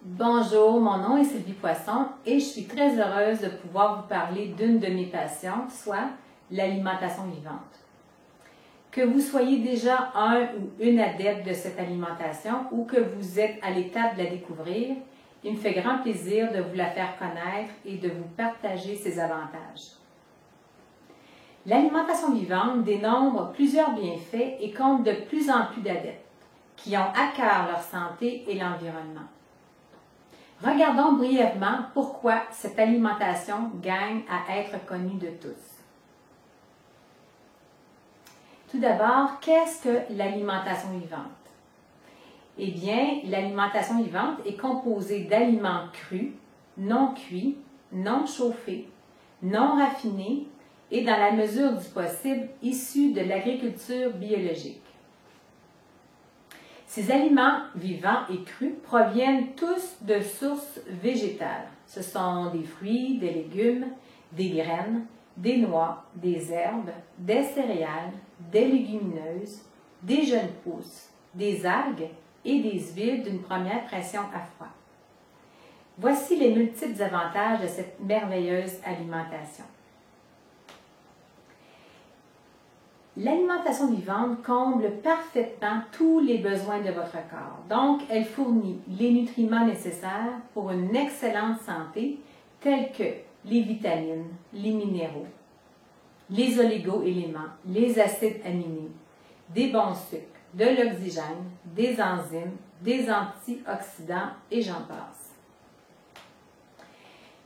Bonjour, mon nom est Sylvie Poisson et je suis très heureuse de pouvoir vous parler d'une de mes passions, soit l'alimentation vivante. Que vous soyez déjà un ou une adepte de cette alimentation ou que vous êtes à l'étape de la découvrir, il me fait grand plaisir de vous la faire connaître et de vous partager ses avantages. L'alimentation vivante dénombre plusieurs bienfaits et compte de plus en plus d'adeptes qui ont à cœur leur santé et l'environnement. Regardons brièvement pourquoi cette alimentation gagne à être connue de tous. Tout d'abord, qu'est-ce que l'alimentation vivante? Eh bien, l'alimentation vivante est composée d'aliments crus, non cuits, non chauffés, non raffinés et dans la mesure du possible issus de l'agriculture biologique. Ces aliments vivants et crus proviennent tous de sources végétales. Ce sont des fruits, des légumes, des graines, des noix, des herbes, des céréales, des légumineuses, des jeunes pousses, des algues et des huiles d'une première pression à froid. Voici les multiples avantages de cette merveilleuse alimentation. L'alimentation vivante comble parfaitement tous les besoins de votre corps. Donc, elle fournit les nutriments nécessaires pour une excellente santé, tels que les vitamines, les minéraux, les oligo-éléments, les acides aminés, des bons sucres, de l'oxygène, des enzymes, des antioxydants et j'en passe.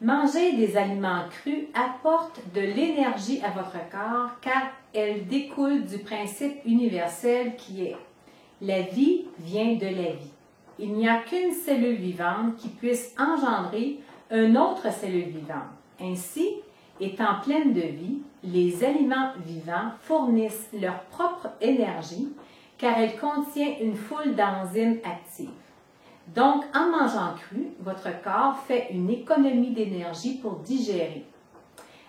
Manger des aliments crus apporte de l'énergie à votre corps car elle découle du principe universel qui est « la vie vient de la vie ». Il n'y a qu'une cellule vivante qui puisse engendrer une autre cellule vivante. Ainsi, étant pleine de vie, les aliments vivants fournissent leur propre énergie car elle contient une foule d'enzymes actives. Donc, en mangeant cru, votre corps fait une économie d'énergie pour digérer.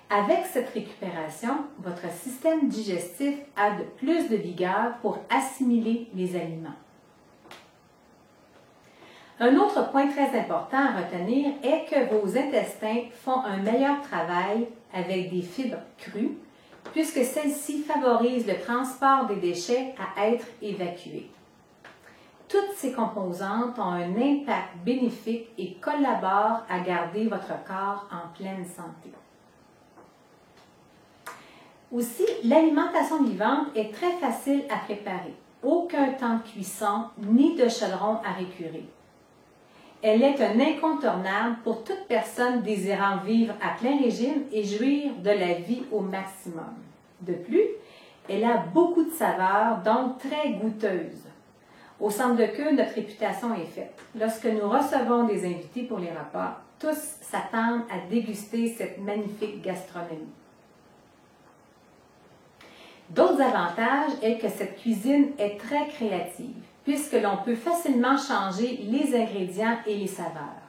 Avec cette récupération, votre système digestif a de plus de vigueur pour assimiler les aliments. Un autre point très important à retenir est que vos intestins font un meilleur travail avec des fibres crues, puisque celles-ci favorisent le transport des déchets à être évacués. Toutes ces composantes ont un impact bénéfique et collaborent à garder votre corps en pleine santé. Aussi, l'alimentation vivante est très facile à préparer. Aucun temps de cuisson ni de chaudron à récurer. Elle est un incontournable pour toute personne désirant vivre à plein régime et jouir de la vie au maximum. De plus, elle a beaucoup de saveurs, donc très goûteuse. Au centre de queue, notre réputation est faite. Lorsque nous recevons des invités pour les repas, tous s'attendent à déguster cette magnifique gastronomie. D'autres avantages est que cette cuisine est très créative, puisque l'on peut facilement changer les ingrédients et les saveurs.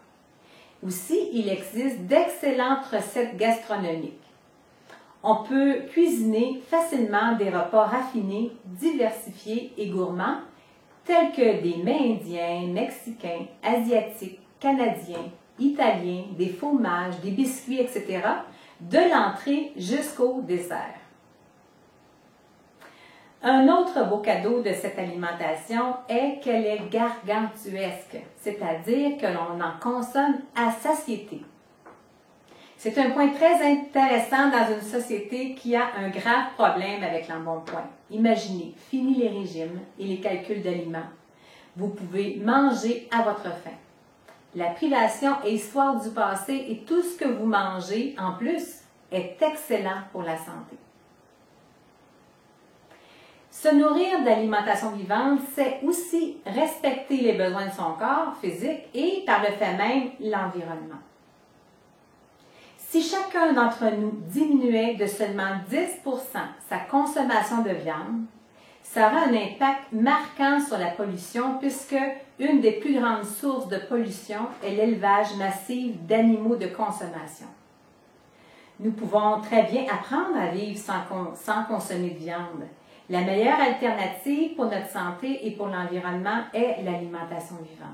Aussi, il existe d'excellentes recettes gastronomiques. On peut cuisiner facilement des repas raffinés, diversifiés et gourmands, tels que des mets indiens, mexicains, asiatiques, canadiens, italiens, des fromages, des biscuits, etc., de l'entrée jusqu'au dessert. Un autre beau cadeau de cette alimentation est qu'elle est gargantuesque, c'est-à-dire que l'on en consomme à satiété. C'est un point très intéressant dans une société qui a un grave problème avec l'embonpoint. Imaginez, fini les régimes et les calculs d'aliments. Vous pouvez manger à votre faim. La privation est histoire du passé et tout ce que vous mangez, en plus, est excellent pour la santé. Se nourrir d'alimentation vivante, c'est aussi respecter les besoins de son corps physique et, par le fait même, l'environnement. Si chacun d'entre nous diminuait de seulement 10% sa consommation de viande, ça aura un impact marquant sur la pollution puisque une des plus grandes sources de pollution est l'élevage massif d'animaux de consommation. Nous pouvons très bien apprendre à vivre sans consommer de viande. La meilleure alternative pour notre santé et pour l'environnement est l'alimentation vivante.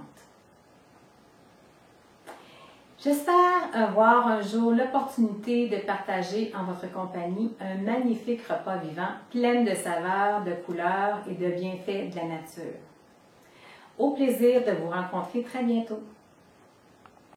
J'espère avoir un jour l'opportunité de partager en votre compagnie un magnifique repas vivant, plein de saveurs, de couleurs et de bienfaits de la nature. Au plaisir de vous rencontrer très bientôt.